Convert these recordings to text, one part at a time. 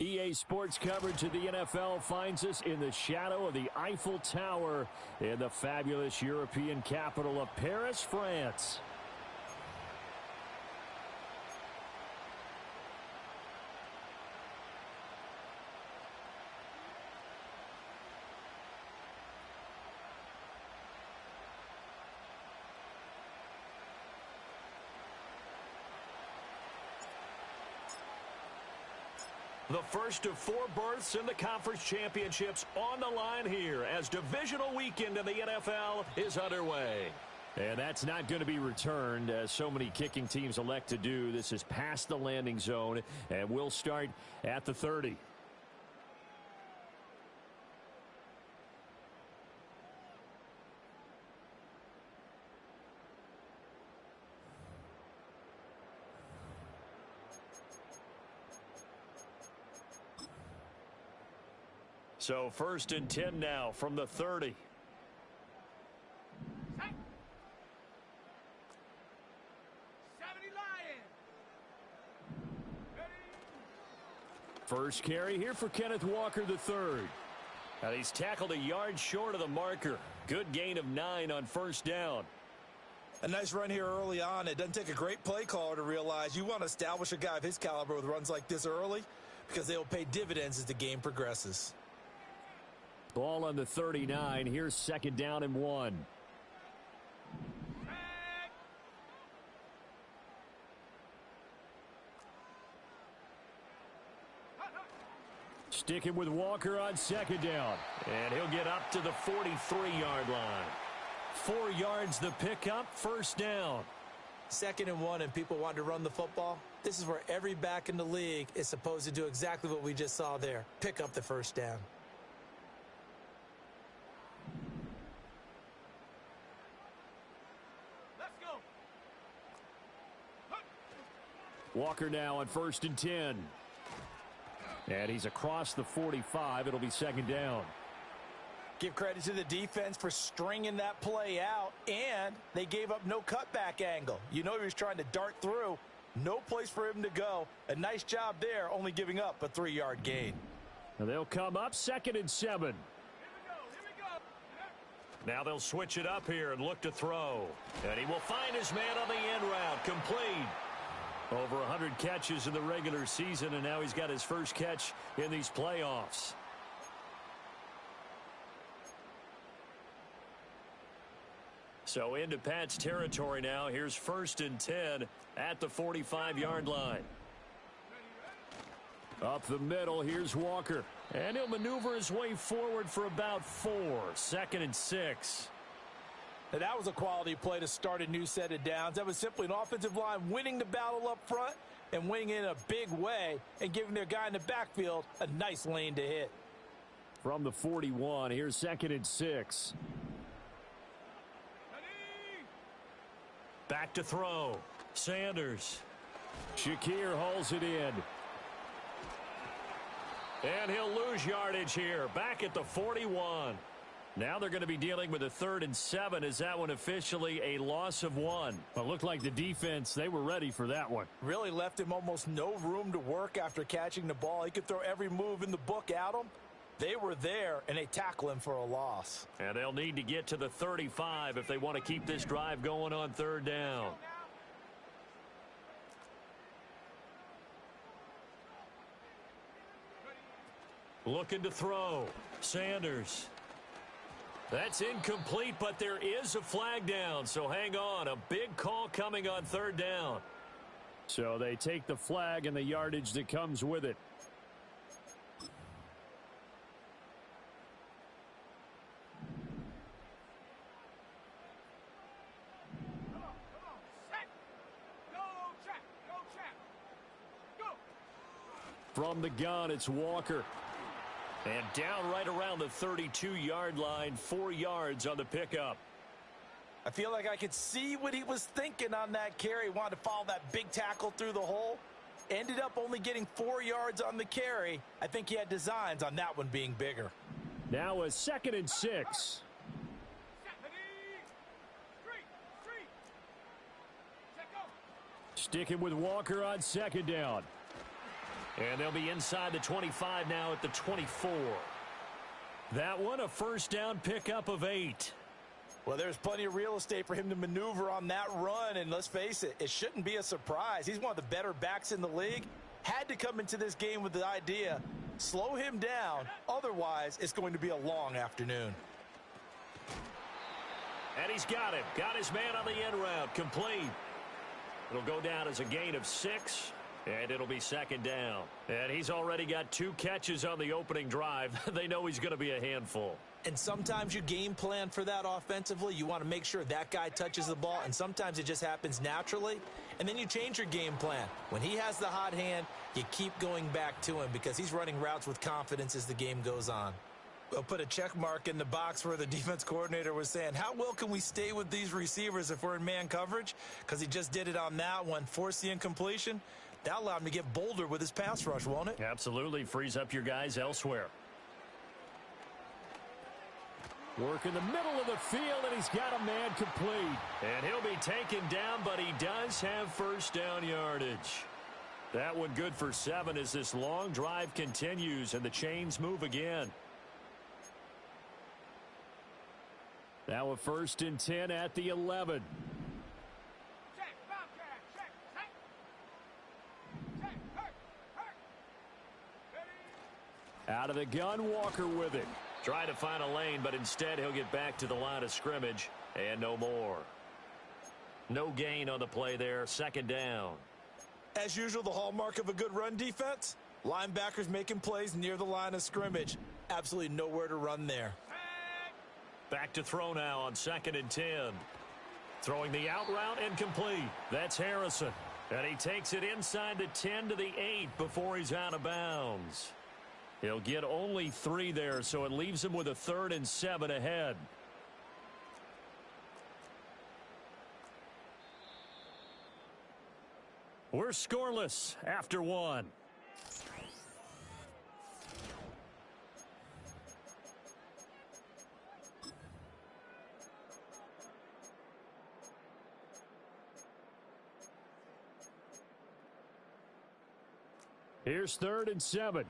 EA Sports coverage of the NFL finds us in the shadow of the Eiffel Tower in the fabulous European capital of Paris, France. The first of 4 berths in the conference championships on the line here as divisional weekend in the NFL is underway. And that's not going to be returned, as so many kicking teams elect to do. This is past the landing zone, and we'll start at the 30. So 1st and 10 now from the 30. First carry here for Kenneth Walker III. And he's tackled a yard short of the marker. Good gain of 9 on 1st down. A nice run here early on. It doesn't take a great play caller to realize you want to establish a guy of his caliber with runs like this early because they will pay dividends as the game progresses. Ball on the 39. Here's 2nd down and 1. Sticking with Walker on 2nd down. And he'll get up to the 43-yard line. 4 yards the pickup, 1st down. 2nd and 1 and people want to run the football. This is where every back in the league is supposed to do exactly what we just saw there. Pick up the 1st down. Walker now on 1st and 10. And he's across the 45. It'll be 2nd down. Give credit to the defense for stringing that play out, and they gave up no cutback angle. You know he was trying to dart through. No place for him to go. A nice job there, only giving up a 3-yard gain. And they'll come up 2nd and 7. Now they'll switch it up here and look to throw. And he will find his man on the end route. Complete. Over 100 catches in the regular season, and now he's got his first catch in these playoffs. So into Pat's territory now. Here's 1st and 10 at the 45-yard line. Up the middle, here's Walker. And he'll maneuver his way forward for about 4. 2nd and 6. Now that was a quality play to start a new set of downs. That was simply an offensive line winning the battle up front and winning in a big way and giving their guy in the backfield a nice lane to hit. From the 41, here's 2nd and 6. Back to throw. Sanders. Shakir hauls it in. And he'll lose yardage here. Back at the 41. Now they're going to be dealing with a 3rd and 7. Is that one officially a loss of 1? Well, it looked like the defense, they were ready for that one. Really left him almost no room to work after catching the ball. He could throw every move in the book at him. They were there, and they tackle him for a loss. And they'll need to get to the 35 if they want to keep this drive going on 3rd down. Looking to throw. Sanders. That's incomplete, but there is a flag down, so hang on. A big call coming on 3rd down. So they take the flag and the yardage that comes with it. From the gun, it's Walker. And down right around the 32-yard line, 4 yards on the pickup. I feel like I could see what he was thinking on that carry. Wanted to follow that big tackle through the hole. Ended up only getting 4 yards on the carry. I think he had designs on that one being bigger. Now a 2nd and 6. Sticking with Walker on 2nd down. And they'll be inside the 25 now at the 24. That one, a first down pickup of 8. Well, there's plenty of real estate for him to maneuver on that run, and let's face it, it shouldn't be a surprise. He's one of the better backs in the league. Had to come into this game with the idea, slow him down, otherwise it's going to be a long afternoon. And he's got him. Got his man on the end route. Complete. It'll go down as a gain of 6, and it'll be second down. And he's already got 2 catches on the opening drive. They know he's going to be a handful. And sometimes you game plan for that offensively. You want to make sure that guy touches the ball, and sometimes it just happens naturally. And then you change your game plan. When he has the hot hand, you keep going back to him because he's running routes with confidence as the game goes on. We'll put a check mark in the box where the defense coordinator was saying, how well can we stay with these receivers if we're in man coverage? Because he just did it on that one, forced the incompletion. That allowed him to get bolder with his pass rush, won't it? Absolutely. Frees up your guys elsewhere. Work in the middle of the field, and he's got a man complete. And he'll be taken down, but he does have first down yardage. That one good for 7 as this long drive continues and the chains move again. Now a 1st and 10 at the 11. Out of the gun, Walker with it. Trying to find a lane, but instead he'll get back to the line of scrimmage and no more. No gain on the play there. Second down. As usual, the hallmark of a good run defense, linebackers making plays near the line of scrimmage. Absolutely nowhere to run there. Back to throw now on 2nd and 10. Throwing the out route incomplete. That's Harrison. And he takes it inside the 10 to the 8 before he's out of bounds. He'll get only 3 there, so it leaves him with a 3rd and 7 ahead. We're scoreless after 1. Here's 3rd and 7.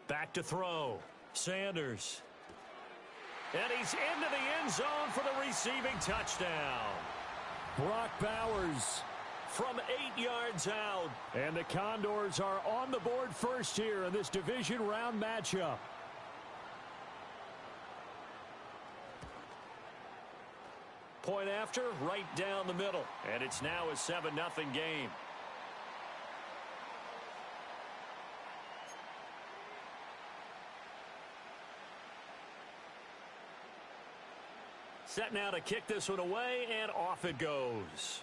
Back to throw. Sanders. And he's into the end zone for the receiving touchdown. Brock Bowers From 8 yards out. And the Condors are on the board first here in this division round matchup. Point after, right down the middle. And it's now a 7-0 game. Set now to kick this one away, and off it goes.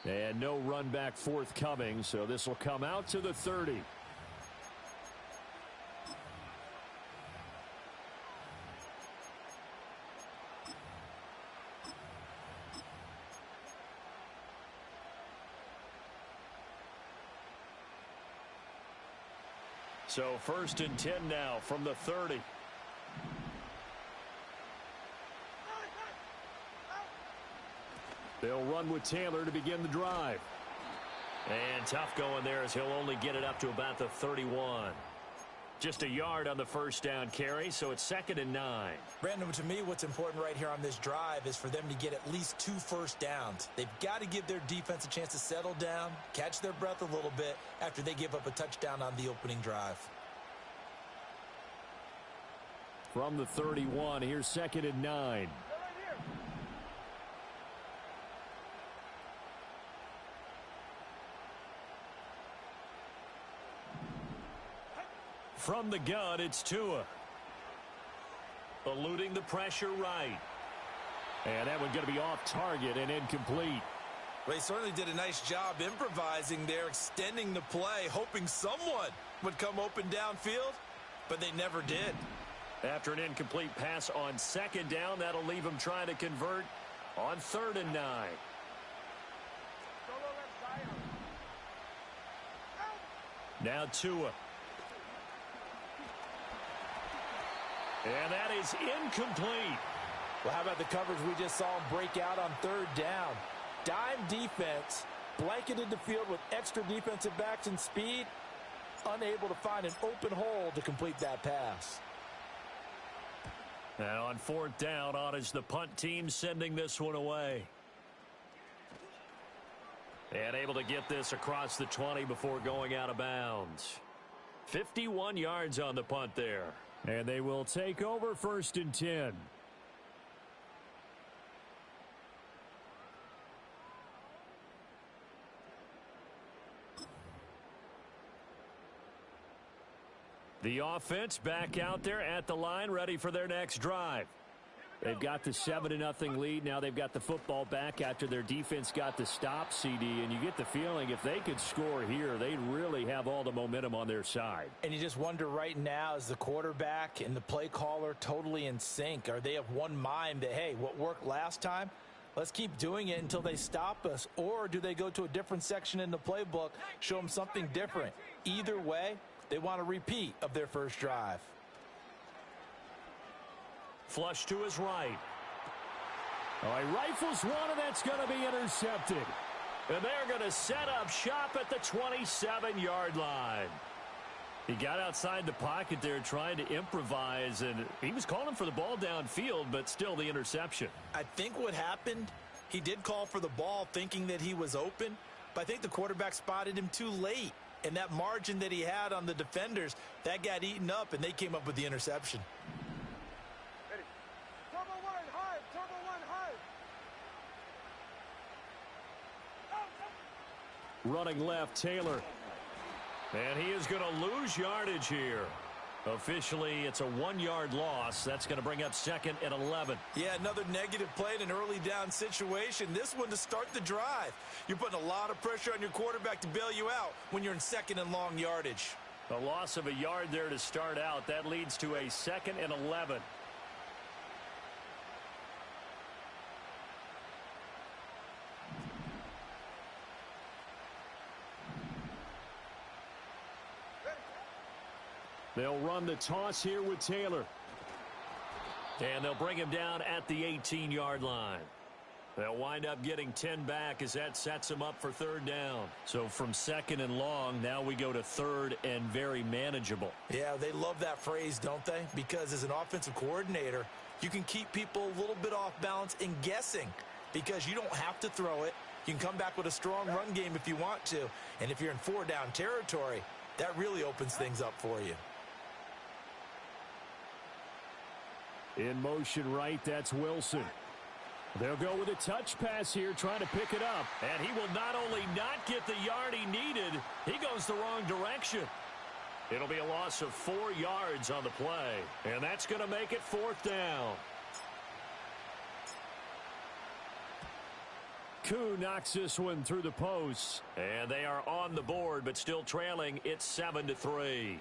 And no run back forthcoming, so this will come out to the 30. So 1st and 10 now from the 30. They'll run with Taylor to begin the drive. And tough going there as he'll only get it up to about the 31. Just a yard on the first down carry, so it's 2nd and 9. Brandon, to me, what's important right here on this drive is for them to get at least 2 first downs. They've got to give their defense a chance to settle down, catch their breath a little bit after they give up a touchdown on the opening drive. From the 31, here's 2nd and 9. From the gun, it's Tua. Eluding the pressure right. And that one going to be off target and incomplete. Well, he certainly did a nice job improvising there, extending the play, hoping someone would come open downfield, but they never did. After an incomplete pass on 2nd down, that'll leave him trying to convert on 3rd and 9. Now Tua. And that is incomplete. Well, how about the coverage we just saw him break out on third down? Dime defense, blanketed the field with extra defensive backs and speed, unable to find an open hole to complete that pass. Now on fourth down, on is the punt team sending this one away. And able to get this across the 20 before going out of bounds. 51 yards on the punt there. And they will take over 1st and 10. The offense back out there at the line, ready for their next drive. They've got the 7-0 lead. Now they've got the football back after their defense got the stop, CD. And you get the feeling if they could score here, they'd really have all the momentum on their side. And you just wonder right now, is the quarterback and the play caller totally in sync? Are they of one mind that, hey, what worked last time, let's keep doing it until they stop us? Or do they go to a different section in the playbook, show them something different? Either way, they want a repeat of their first drive. Flush to his right. Oh, he rifles one, and that's going to be intercepted. And they're going to set up shop at the 27-yard line. He got outside the pocket there trying to improvise, and he was calling for the ball downfield, but still the interception. I think what happened, he did call for the ball thinking that he was open, but I think the quarterback spotted him too late. And that margin that he had on the defenders, that got eaten up, and they came up with the interception. Running left, Taylor. And he is going to lose yardage here. Officially, it's a 1-yard loss. That's going to bring up 2nd and 11. Yeah, another negative play in an early down situation. This one to start the drive. You're putting a lot of pressure on your quarterback to bail you out when you're in 2nd and long yardage. A loss of a yard there to start out. That leads to a 2nd and 11. They'll run the toss here with Taylor. And they'll bring him down at the 18-yard line. They'll wind up getting 10 back as that sets them up for 3rd down. So from 2nd and long, now we go to 3rd and very manageable. Yeah, they love that phrase, don't they? Because as an offensive coordinator, you can keep people a little bit off balance and guessing because you don't have to throw it. You can come back with a strong run game if you want to. And if you're in 4-down territory, that really opens things up for you. In motion right, that's Wilson. They'll go with a touch pass here, trying to pick it up. And he will not only not get the yard he needed, he goes the wrong direction. It'll be a loss of 4 yards on the play. And that's going to make it 4th down. Koo knocks this one through the post. And they are on the board, but still trailing. It's 7-3.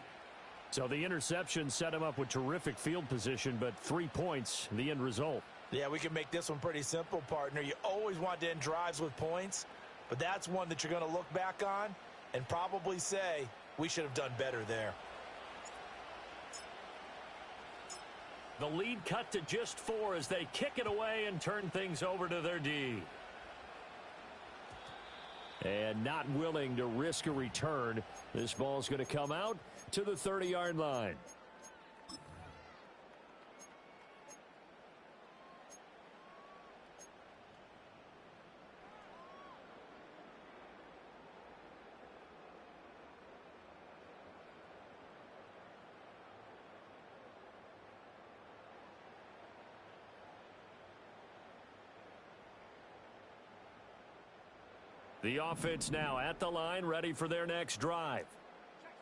So the interception set him up with terrific field position, but 3 points, the end result. Yeah, we can make this one pretty simple, partner. You always want to end drives with points, but that's one that you're going to look back on and probably say, we should have done better there. The lead cut to just 4 as they kick it away and turn things over to their D. And not willing to risk a return. This ball's going to come out to the 30-yard line. The offense now at the line, ready for their next drive.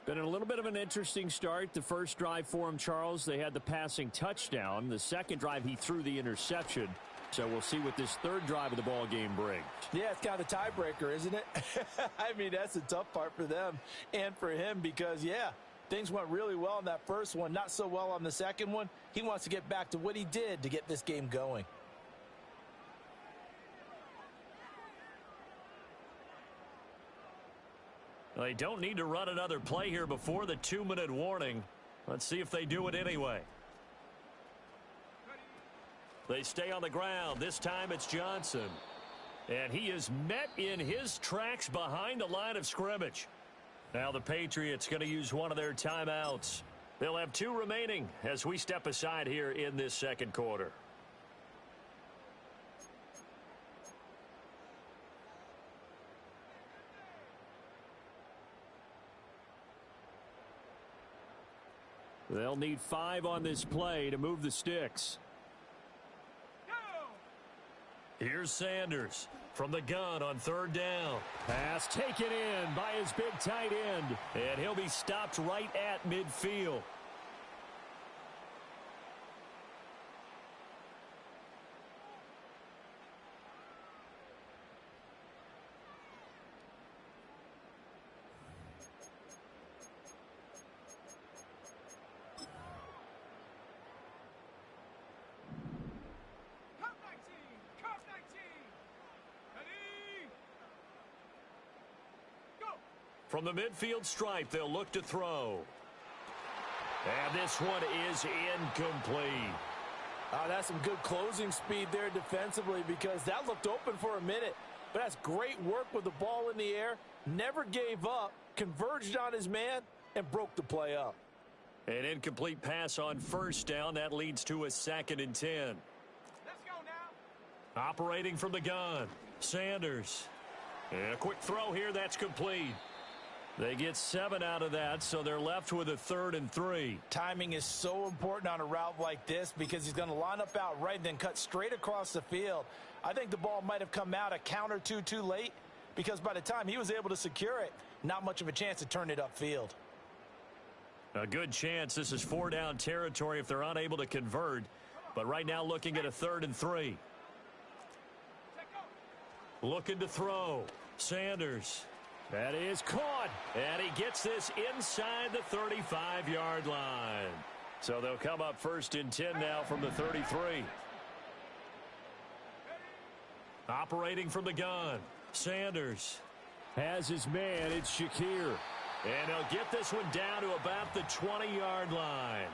Been a little bit of an interesting start. The first drive for him, Charles, they had the passing touchdown. The second drive, he threw the interception. So we'll see what this third drive of the ball game brings. Yeah, it's kind of the tiebreaker, isn't it? I mean, that's the tough part for them and for him because, yeah, things went really well in that first one, not so well on the second one. He wants to get back to what he did to get this game going. They don't need to run another play here before the 2-minute warning. Let's see if they do it anyway. They stay on the ground. This time it's Johnson. And he is met in his tracks behind the line of scrimmage. Now the Patriots going to use one of their timeouts. They'll have 2 remaining as we step aside here in this second quarter. They'll need 5 on this play to move the sticks. Here's Sanders from the gun on 3rd down. Pass taken in by his big tight end. And he'll be stopped right at midfield. From the midfield stripe, they'll look to throw. And this one is incomplete. That's some good closing speed there defensively because that looked open for a minute. But that's great work with the ball in the air. Never gave up, converged on his man, and broke the play up. An incomplete pass on 1st down. That leads to a 2nd and 10. Let's go now. Operating from the gun, Sanders. And a quick throw here, that's complete. They get 7 out of that, so they're left with a 3rd and 3. Timing is so important on a route like this because he's going to line up out right and then cut straight across the field. I think the ball might have come out a count or two too late because by the time he was able to secure it, not much of a chance to turn it upfield. A good chance this is 4-down territory if they're unable to convert. But right now looking at a 3rd and 3. Looking to throw. Sanders. That is caught. And he gets this inside the 35-yard line. So they'll come up 1st and 10 now from the 33. Operating from the gun. Sanders. Has his man. It's Shakir. And he'll get this one down to about the 20-yard line.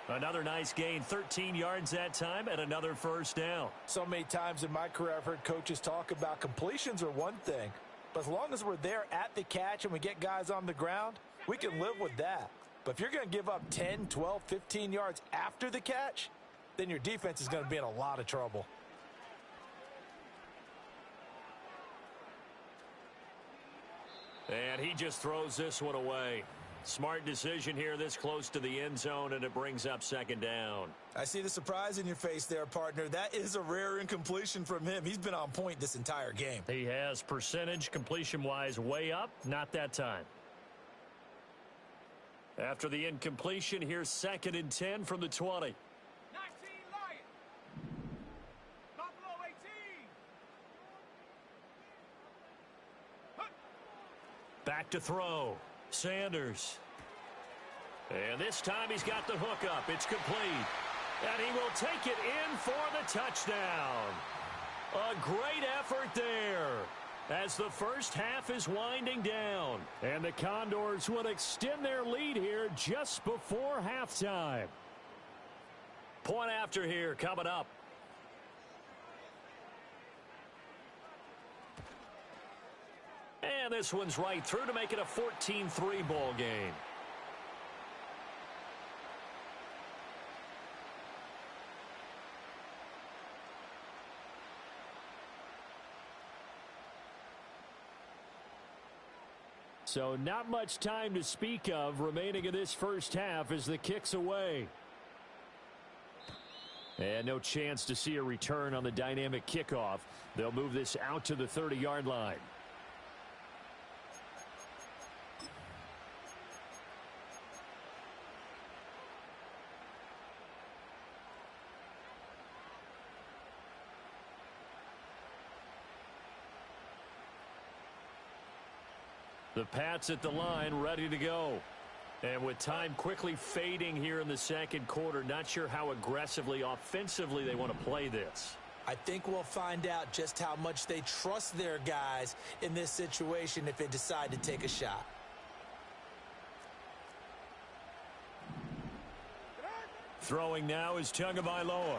Another nice gain, 13 yards that time, and another 1st down. So many times in my career I've heard coaches talk about completions are one thing. But as long as we're there at the catch and we get guys on the ground, we can live with that. But if you're going to give up 10, 12, 15 yards after the catch, then your defense is going to be in a lot of trouble. And he just throws this one away. Smart decision here this close to the end zone, and it brings up 2nd down. I see the surprise in your face there, partner. That is a rare incompletion from him. He's been on point this entire game. He has percentage completion-wise way up, not that time. After the incompletion, here's 2nd and 10 from the 20. 19 Lions. Buffalo 18. Back to throw. Sanders. And this time he's got the hook up. It's complete. And he will take it in for the touchdown. A great effort there as the first half is winding down. And the Condors will extend their lead here just before halftime. Point after here coming up. And this one's right through to make it a 14-3 ball game. So not much time to speak of remaining in this first half as the kick's away. And no chance to see a return on the dynamic kickoff. They'll move this out to the 30-yard line. The Pats at the line, ready to go. And with time quickly fading here in the second quarter, not sure how aggressively, offensively they want to play this. I think we'll find out just how much they trust their guys in this situation if they decide to take a shot. Throwing now is Tagovailoa.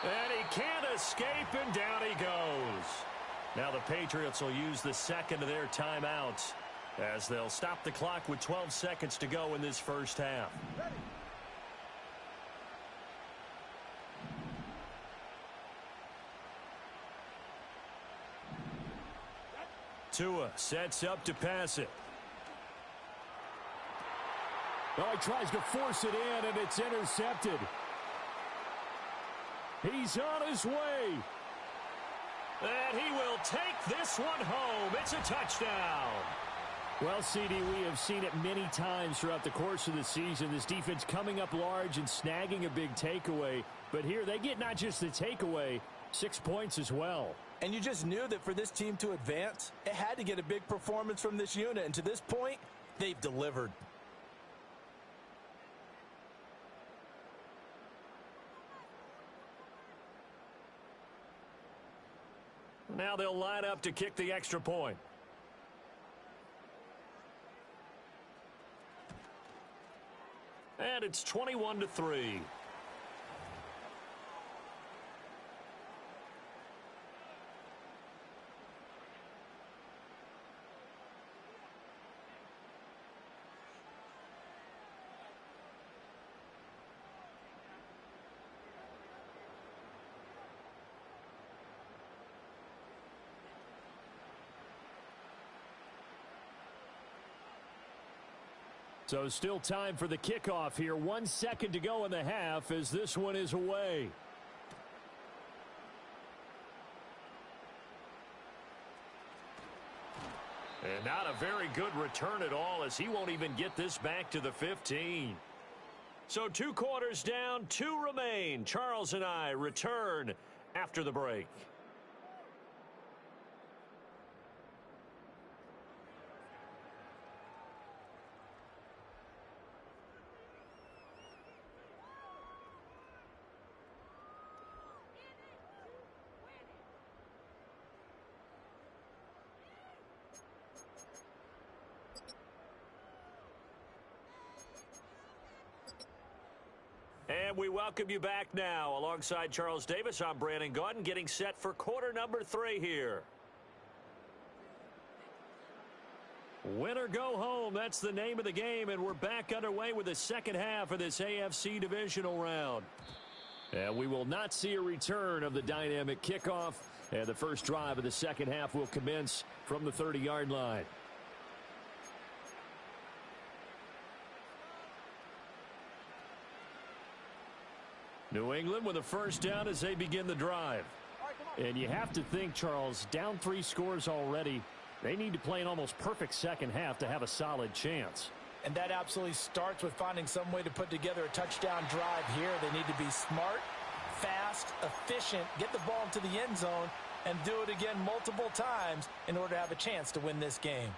And he can't escape, and down he goes. Now the Patriots will use the second of their timeouts as they'll stop the clock with 12 seconds to go in this first half. Ready. Tua sets up to pass it. Oh, he tries to force it in, and it's intercepted. He's on his way. And he will take this one home. It's a touchdown. Well, CD, we have seen it many times throughout the course of the season. This defense coming up large and snagging a big takeaway. But here they get not just the takeaway, 6 points as well. And you just knew that for this team to advance, it had to get a big performance from this unit. And to this point, they've delivered. Now they'll line up to kick the extra point. And it's 21-3. So still time for the kickoff here. 1 second to go in the half as this one is away. And not a very good return at all, as he won't even get this back to the 15. So 2 quarters down, 2 remain. Charles and I return after the break. And we welcome you back now. Alongside Charles Davis, I'm Brandon Gaudin, getting set for quarter number 3 here. Win or go home, that's the name of the game, and we're back underway with the second half of this AFC divisional round. And we will not see a return of the dynamic kickoff, and the first drive of the second half will commence from the 30-yard line. New England with a first down as they begin the drive. And you have to think, Charles, down 3 scores already. They need to play an almost perfect second half to have a solid chance. And that absolutely starts with finding some way to put together a touchdown drive here. They need to be smart, fast, efficient, get the ball into the end zone, and do it again multiple times in order to have a chance to win this game.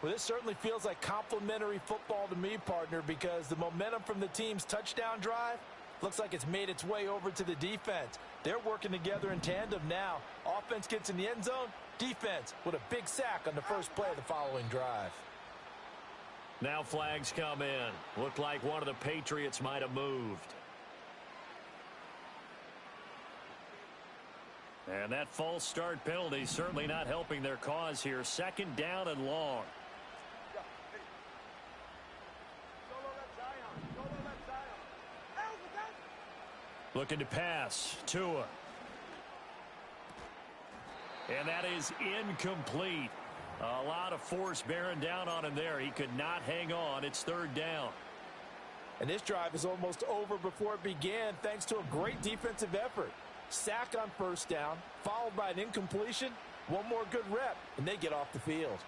Well, this certainly feels like complimentary football to me, partner, because the momentum from the team's touchdown drive looks like it's made its way over to the defense. They're working together in tandem now. Offense gets in the end zone. Defense with a big sack on the first play of the following drive. Now flags come in. Looked like one of the Patriots might have moved. And that false start penalty certainly not helping their cause here. Second down and long. Looking to pass. Tua. And that is incomplete. A lot of force bearing down on him there. He could not hang on. It's third down. And this drive is almost over before it began thanks to a great defensive effort. Sack on first down, followed by an incompletion. One more good rep, and they get off the field.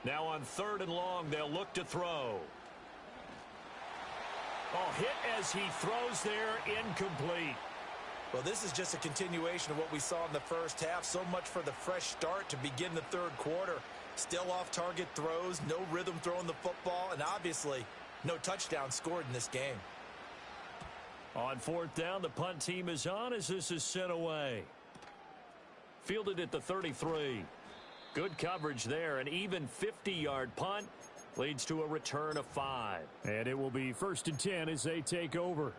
Now on third and long, they'll look to throw. Oh, hit as he throws there, incomplete. Well, this is just a continuation of what we saw in the first half. So much for the fresh start to begin the third quarter. Still off-target throws, no rhythm throwing the football, and obviously no touchdown scored in this game. On fourth down, the punt team is on as this is sent away. Fielded at the 33. Good coverage there. An even 50-yard punt leads to a return of 5. And it will be 1st and 10 as they take over.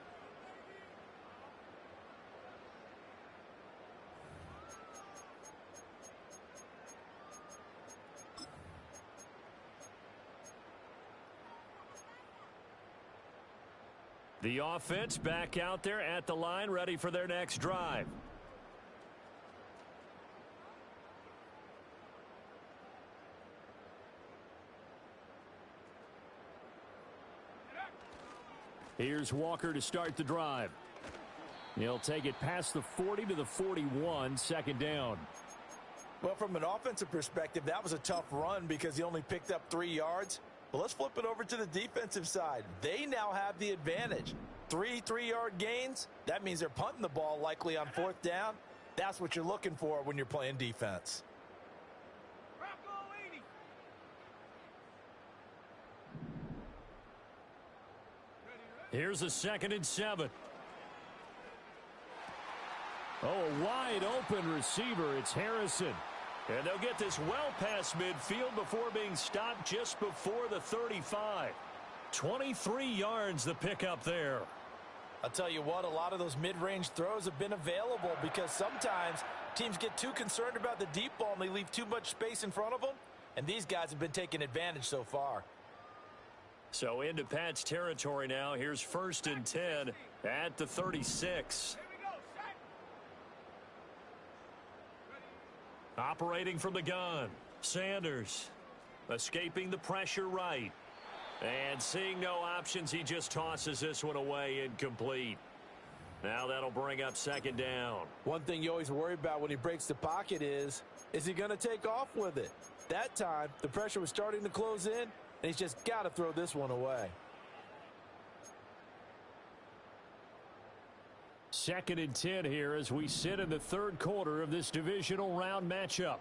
The offense back out there at the line, ready for their next drive. Here's Walker to start the drive. He'll take it past the 40 to the 41, 2nd down. Well, from an offensive perspective, that was a tough run because he only picked up 3 yards. But let's flip it over to the defensive side. They now have the advantage. 3 3-yard gains, that means they're punting the ball likely on 4th down. That's what you're looking for when you're playing defense. Here's a 2nd and 7. Oh, a wide open receiver. It's Harrison. And they'll get this well past midfield before being stopped just before the 35. 23 yards the pickup there. I'll tell you what, a lot of those mid-range throws have been available because sometimes teams get too concerned about the deep ball and they leave too much space in front of them. And these guys have been taking advantage so far. So into Pat's territory now. Here's 1st and 10 at the 36. Operating from the gun, Sanders escaping the pressure right. And seeing no options, he just tosses this one away, incomplete. Now that'll bring up 2nd down. One thing you always worry about when he breaks the pocket is he going to take off with it? That time, the pressure was starting to close in, and he's just got to throw this one away. 2nd and 10 here as we sit in the 3rd quarter of this divisional round matchup.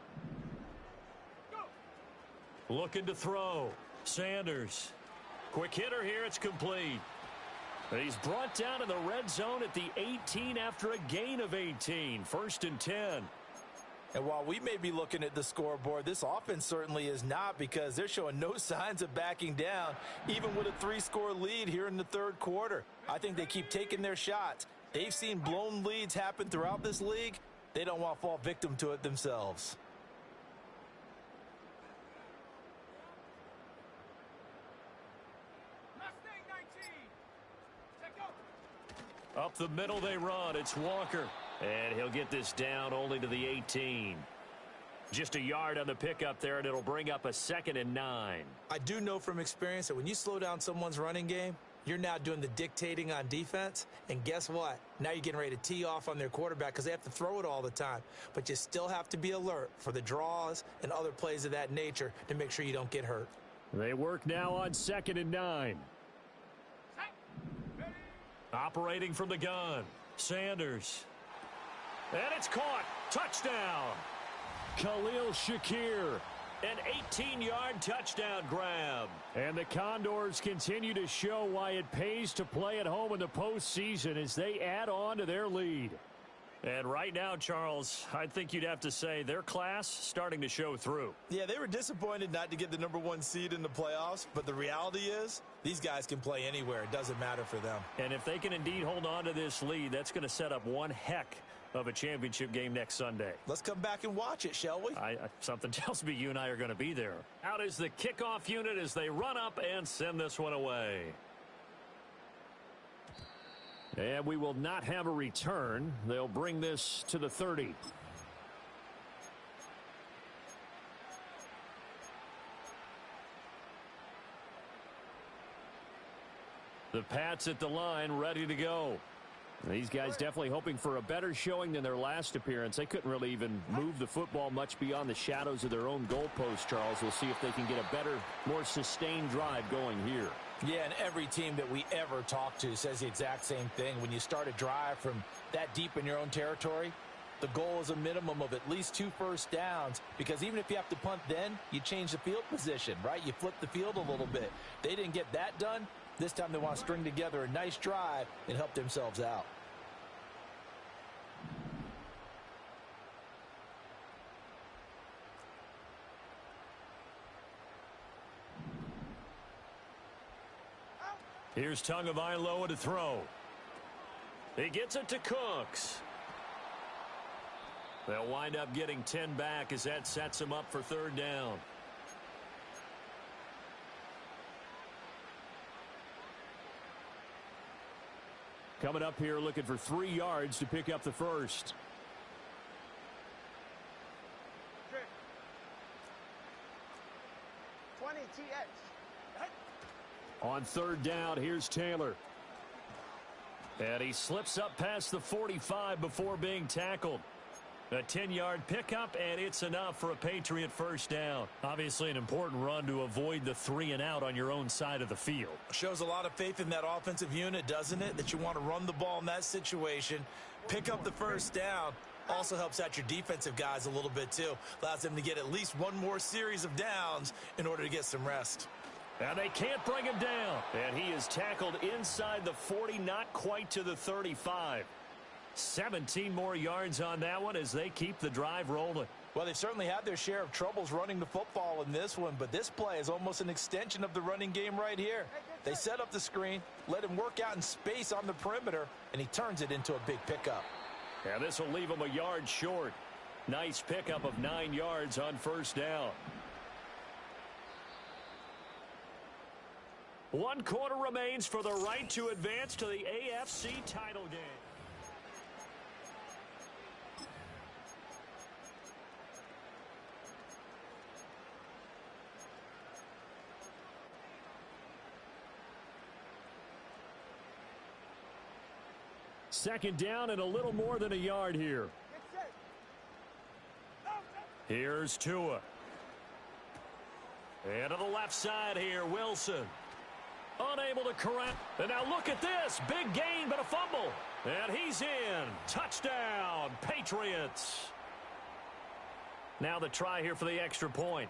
Looking to throw. Sanders. Quick hitter here. It's complete. He's brought down in the red zone at the 18 after a gain of 18. 1st and 10. And while we may be looking at the scoreboard, this offense certainly is not because they're showing no signs of backing down, even with a 3-score lead here in the 3rd quarter. I think they keep taking their shots. They've seen blown leads happen throughout this league. They don't want to fall victim to it themselves. Up the middle they run. It's Walker. And he'll get this down only to the 18. Just a yard on the pickup there, and it'll bring up a 2nd and 9. I do know from experience that when you slow down someone's running game, you're now doing the dictating on defense. And guess what? Now you're getting ready to tee off on their quarterback because they have to throw it all the time. But you still have to be alert for the draws and other plays of that nature to make sure you don't get hurt. They work now on 2nd and 9. Operating from the gun. Sanders. And it's caught. Touchdown. Khalil Shakir. An 18-yard touchdown grab. And the Condors continue to show why it pays to play at home in the postseason as they add on to their lead. And right now, Charles, I think you'd have to say their class starting to show through. Yeah, they were disappointed not to get the #1 seed in the playoffs, but the reality is these guys can play anywhere. It doesn't matter for them. And if they can indeed hold on to this lead, that's going to set up one heck of a championship game next Sunday. Let's come back and watch it, shall we? Something tells me you and I are going to be there. Out is the kickoff unit as they run up and send this one away. And we will not have a return. They'll bring this to the 30. The Pats at the line, ready to go. These guys definitely hoping for a better showing than their last appearance. They couldn't really even move the football much beyond the shadows of their own goalpost, Charles. We'll see if they can get a better, more sustained drive going here. Yeah, and every team that we ever talk to says the exact same thing. When you start a drive from that deep in your own territory, The goal is a minimum of at least 2 first downs, because even if you have to punt then, you change the field position, right? You flip the field a little bit. They didn't get that done. This time they want to string together a nice drive and help themselves out. Here's Tagovailoa to throw. He gets it to Cooks. They'll wind up getting 10 back as that sets them up for 3rd down. Coming up here looking for 3 yards to pick up the first. Trick. 20 TX. On 3rd down, here's Taylor. And he slips up past the 45 before being tackled. A 10-yard pickup, and it's enough for a Patriot first down. Obviously an important run to avoid the 3-and-out on your own side of the field. Shows a lot of faith in that offensive unit, doesn't it? That you want to run the ball in that situation. Pick up the first down. Also helps out your defensive guys a little bit, too. Allows them to get at least one more series of downs in order to get some rest. And they can't bring him down. And he is tackled inside the 40, not quite to the 35. 17 more yards on that one as they keep the drive rolling. Well, they've certainly had their share of troubles running the football in this one, but this play is almost an extension of the running game right here. They set up the screen, let him work out in space on the perimeter, and he turns it into a big pickup. And this will leave him a yard short. Nice pickup of 9 yards on first down. 1 quarter remains for the right to advance to the AFC title game. Second down and a little more than a yard here. Here's Tua. And to the left side here, Wilson. Unable to correct. And now look at this. Big gain, but a fumble. And he's in. Touchdown, Patriots. Now the try here for the extra point.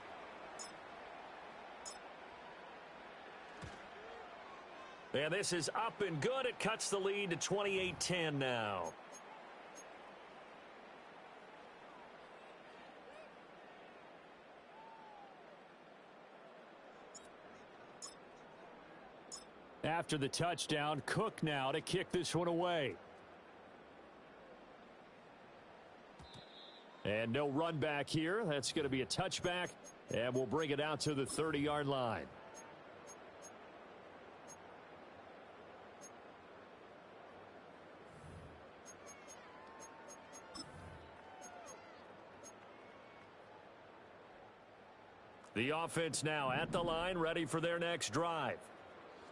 And this is up and good. It cuts the lead to 28-10 now. After the touchdown, Cook now to kick this one away. And no run back here. That's going to be a touchback, and we'll bring it out to the 30-yard line. The offense now at the line, ready for their next drive.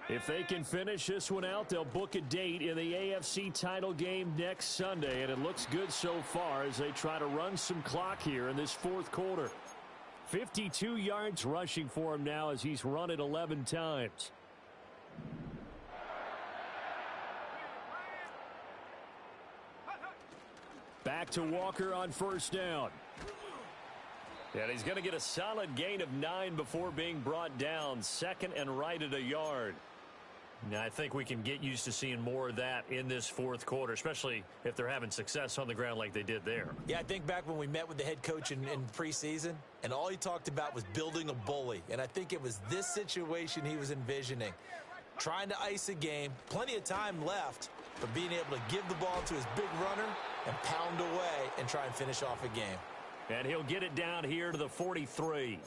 If they can finish this one out, they'll book a date in the AFC title game next Sunday, and it looks good so far as they try to run some clock here in this 4th quarter. 52 yards rushing for him now as he's run it 11 times. Back to Walker on first down. And he's going to get a solid gain of 9 before being brought down. 2nd and right at a yard. Now, I think we can get used to seeing more of that in this 4th quarter, especially if they're having success on the ground like they did there. Yeah, I think back when we met with the head coach in preseason, and all he talked about was building a bully. And I think it was this situation he was envisioning. Trying to ice a game, plenty of time left, but being able to give the ball to his big runner and pound away and try and finish off a game. And he'll get it down here to the 43.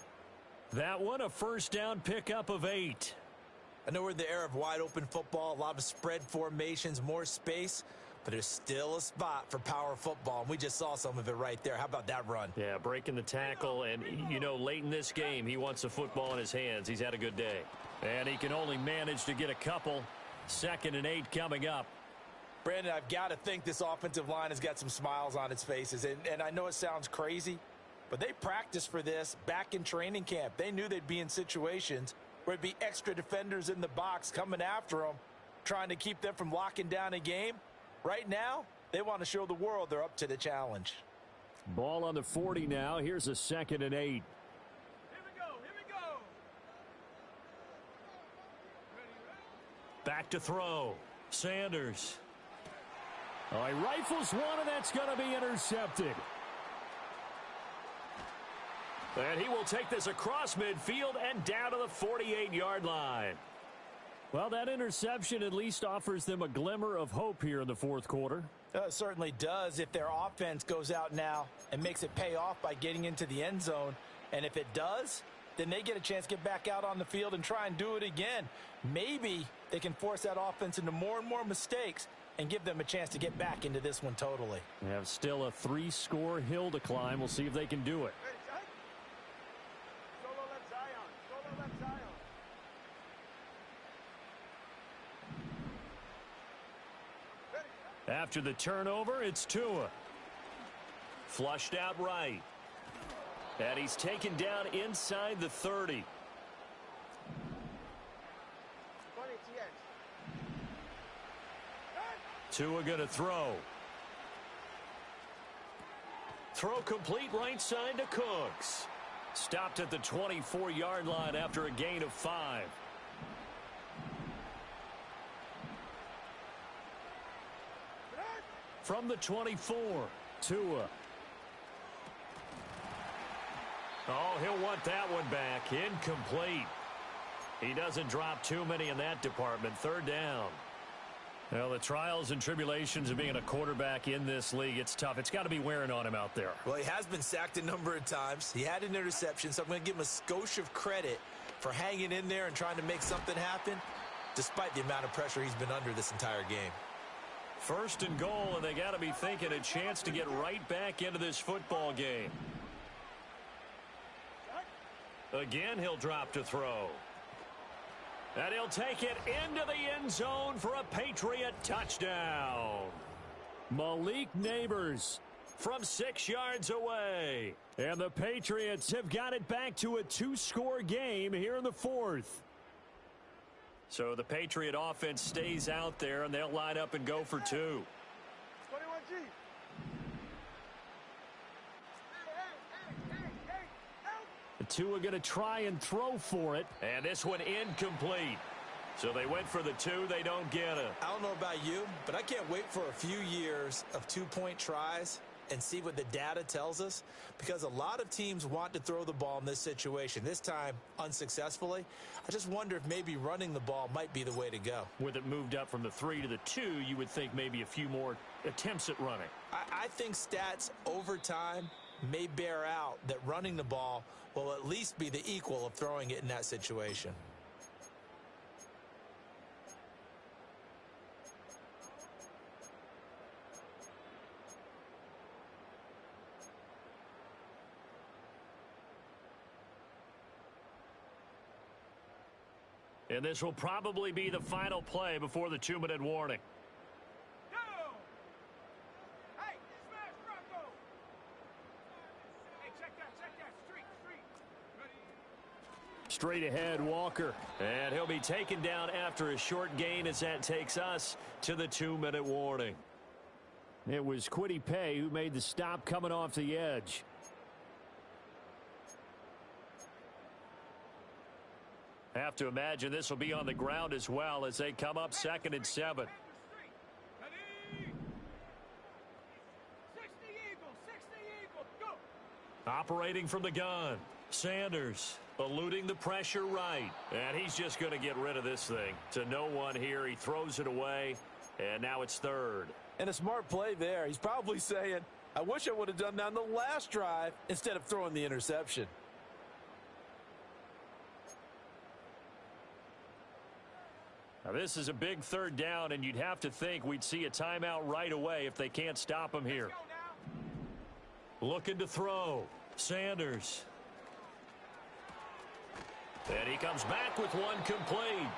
That one, a first down pickup of 8. I know we're in the era of wide open football, a lot of spread formations, more space, but there's still a spot for power football, and we just saw some of it right there. How about that run? Yeah, breaking the tackle, and, you know, late in this game, he wants the football in his hands. He's had a good day. And he can only manage to get a couple. 2nd and 8 coming up. Brandon, I've got to think this offensive line has got some smiles on its faces. And I know it sounds crazy, but they practiced for this back in training camp. They knew they'd be in situations where it'd be extra defenders in the box coming after them, trying to keep them from locking down a game. Right now, they want to show the world they're up to the challenge. Ball on the 40 now. Here's a 2nd and 8. Here we go. Here we go. Back to throw. Sanders. Oh, he rifles one, and that's going to be intercepted. And he will take this across midfield and down to the 48-yard line. Well, that interception at least offers them a glimmer of hope here in the fourth quarter. It certainly does if their offense goes out now and makes it pay off by getting into the end zone. And if it does, then they get a chance to get back out on the field and try and do it again. Maybe they can force that offense into more and more mistakes and give them a chance to get back into this one totally. They have still a 3-score hill to climb. We'll see if they can do it. Ready, set. Solo left Zion. Solo left Zion. Ready. After the turnover, it's Tua. Flushed out right. And he's taken down inside the 30. 20 TX. Tua going to throw. Throw complete right side to Cooks. Stopped at the 24-yard line after a gain of 5. From the 24, Tua. Oh, he'll want that one back. Incomplete. He doesn't drop too many in that department. 3rd down. Well, the trials and tribulations of being a quarterback in this league, it's tough. It's got to be wearing on him out there. Well, he has been sacked a number of times. He had an interception, so I'm going to give him a skosh of credit for hanging in there and trying to make something happen, despite the amount of pressure he's been under this entire game. 1st and goal, and they got to be thinking a chance to get right back into this football game. Again, he'll drop to throw. And he'll take it into the end zone for a Patriot touchdown. Malik Neighbors From 6 yards away. and the Patriots have got it back to a 2-score game here in the 4th. So the Patriot offense stays out there, and they'll line up and go for 2. 21G. The Tua going to try and throw for it. And this one incomplete. So they went for the 2. They don't get it. I don't know about you, but I can't wait for a few years of 2-point tries and see what the data tells us, because a lot of teams want to throw the ball in this situation, this time unsuccessfully. I just wonder if maybe running the ball might be the way to go. With it moved up from the 3 to the 2, you would think maybe a few more attempts at running. I think stats over time may bear out that running the ball will at least be the equal of throwing it in that situation. And this will probably be the final play before the 2-minute warning. Go! Hey, smash Bronco! Hey, check that, street. Ready? Straight ahead, Walker. And he'll be taken down after a short gain as that takes us to the 2-minute warning. It was Kwity Paye who made the stop coming off the edge. Have to imagine this will be on the ground as well as they come up 2nd and 7. Ready? 60 Eagles, go! Operating from the gun. Sanders eluding the pressure right. And he's just going to get rid of this thing. To no one here. He throws it away. And now it's 3rd. And a smart play there. He's probably saying, I wish I would have done that on the last drive instead of throwing the interception. Now this is a big 3rd down, and you'd have to think we'd see a timeout right away if they can't stop him here. Looking to throw. Sanders. And he comes back with one complete.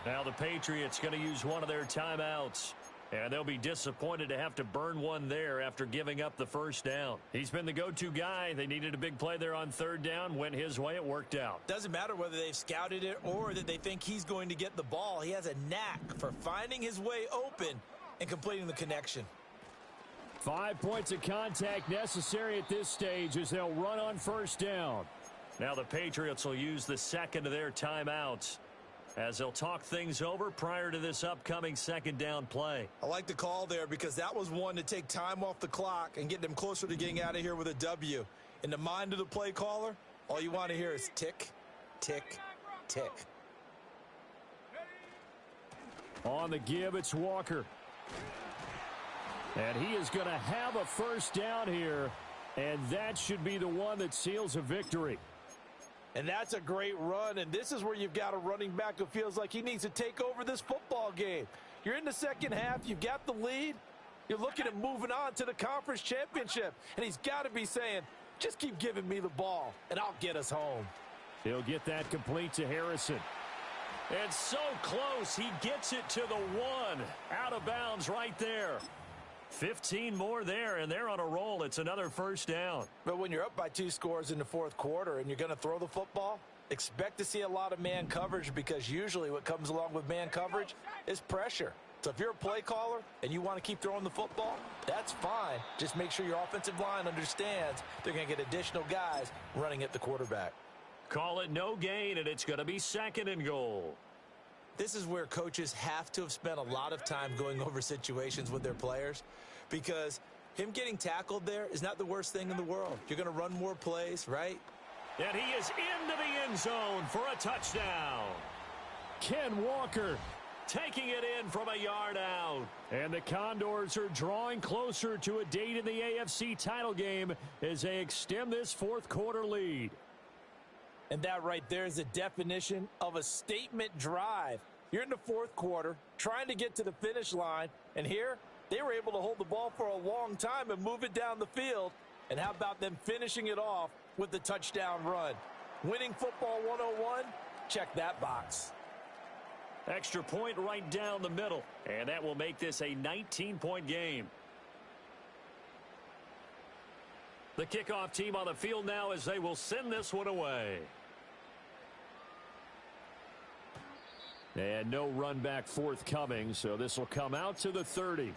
Now the Patriots going to use one of their timeouts. And they'll be disappointed to have to burn one there after giving up the 1st down. He's been the go-to guy. They needed a big play there on 3rd down. Went his way. It worked out. Doesn't matter whether they've scouted it or that they think he's going to get the ball. He has a knack for finding his way open and completing the connection. 5 points of contact necessary at this stage as they'll run on first down. Now the Patriots will use the second of their timeouts as they'll talk things over prior to this upcoming second down play. I like the call there because that was one to take time off the clock and get them closer to getting out of here with a W. In the mind of the play caller, all you want to hear is tick, tick, tick. On the give, it's Walker. And he is going to have a first down here, and that should be the one that seals a victory. And that's a great run, and this is where you've got a running back who feels like he needs to take over this football game. You're in the second half, you've got the lead, you're looking at moving on to the conference championship, and he's got to be saying, just keep giving me the ball, and I'll get us home. He'll get that complete to Harrison. And so close, he gets it to the one. Out of bounds right there. 15 more there, and they're on a roll. It's another first down. But when you're up by 2 scores in the fourth quarter and you're going to throw the football, expect to see a lot of man coverage because usually what comes along with man coverage is pressure. So if you're a play caller and you want to keep throwing the football, that's fine. Just make sure your offensive line understands they're going to get additional guys running at the quarterback. Call it no gain, and it's going to be second and goal. This is where coaches have to have spent a lot of time going over situations with their players because him getting tackled there is not the worst thing in the world. You're going to run more plays, right? And he is into the end zone for a touchdown. Ken Walker taking it in from a yard out. And the Condors are drawing closer to a date in the AFC title game as they extend this fourth quarter lead. And that right there is the definition of a statement drive. You're in the fourth quarter, trying to get to the finish line, and here they were able to hold the ball for a long time and move it down the field. And how about them finishing it off with the touchdown run? Winning football 101, check that box. Extra point right down the middle, and that will make this a 19-point game. The kickoff team on the field now as they will send this one away. And no run back forthcoming, so this will come out to the 30.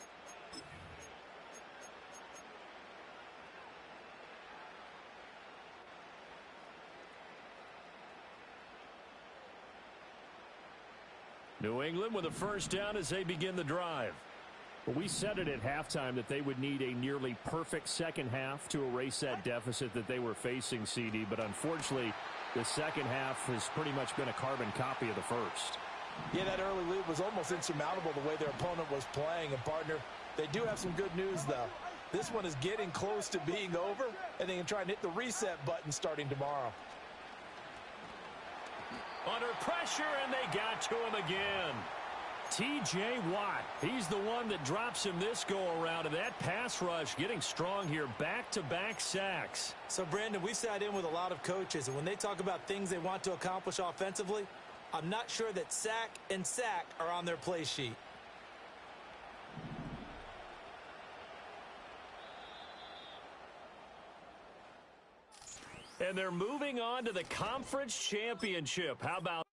New England with a first down as they begin the drive. We said it at halftime that they would need a nearly perfect second half to erase that deficit that they were facing, CD, but unfortunately the second half has pretty much been a carbon copy of the first. Yeah, that early lead was almost insurmountable the way their opponent was playing. And, partner, they do have some good news, though. This one is getting close to being over, and they can try and hit the reset button starting tomorrow. Under pressure, and they got to him again. T.J. Watt, he's the one that drops him this go-around, and that pass rush getting strong here, back-to-back sacks. So, Brandon, we sat in with a lot of coaches, and when they talk about things they want to accomplish offensively, I'm not sure that sack and sack are on their play sheet. And they're moving on to the conference championship. How about